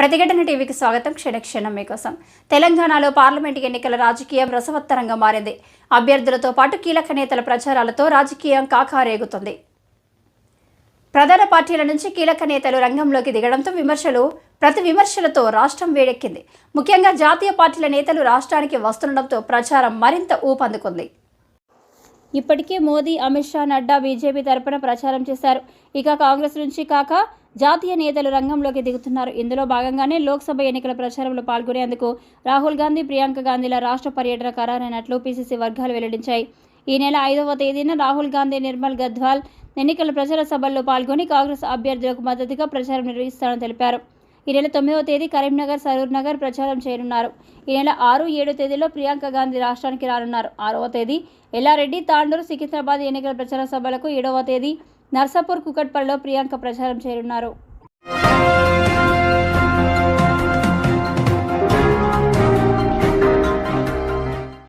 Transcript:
ప్రతిఘటన టీవీకి స్వాగతం. క్షణక్షణం మీకోసం. తెలంగాణలో పార్లమెంటు ఎన్నికల రాజకీయం రసవత్తరంగా మారింది. అభ్యర్థులతో పాటు కీలక నేతల ప్రచారాలతో రాజకీయం కాకారేగుతుంది. ప్రధాన పార్టీల నుంచి కీలక నేతలు రంగంలోకి దిగడంతో ప్రతి విమర్శలతో రాష్ట్రం వేడెక్కింది. ముఖ్యంగా జాతీయ పార్టీల నేతలు రాష్ట్రానికి వస్తుండడంతో ప్రచారం మరింత ఊపందుకుంది. ఇప్పటికే మోదీ, అమిత్ షా, నడ్డా బీజేపీ తరపున ప్రచారం చేశారు. ఇక కాంగ్రెస్ నుంచి కాక జాతీయ నేతలు రంగంలోకి దిగుతున్నారు. ఇందులో భాగంగానే లోక్సభ ఎన్నికల ప్రచారంలో పాల్గొనేందుకు రాహుల్ గాంధీ, ప్రియాంక గాంధీల రాష్ట్ర పర్యటన ఖరారైనట్లు పీసీసీ వర్గాలు వెల్లడించాయి. ఈ నెల 5వ తేదీన రాహుల్ గాంధీ నిర్మల్, గద్వాల్ ఎన్నికల ప్రచార సభల్లో పాల్గొని కాంగ్రెస్ అభ్యర్థులకు మద్దతుగా ప్రచారం నిర్వహిస్తారని తెలిపారు. ఈ నెల 9వ తేదీ కరీంనగర్, సరూర్ నగర్ ప్రచారం చేయనున్నారు. ఈ నెల 6, 7 తేదీలో ప్రియాంక గాంధీ రాష్ట్రానికి రానున్నారు. 6వ తేదీ ఎల్లారెడ్డి, తాండూరు, సికింద్రాబాద్ ఎన్నికల ప్రచార సభలకు, 7వ తేదీ నర్సాపూర్, కుకట్పల్లిలో ప్రియాంక ప్రచారం చేయనున్నారు.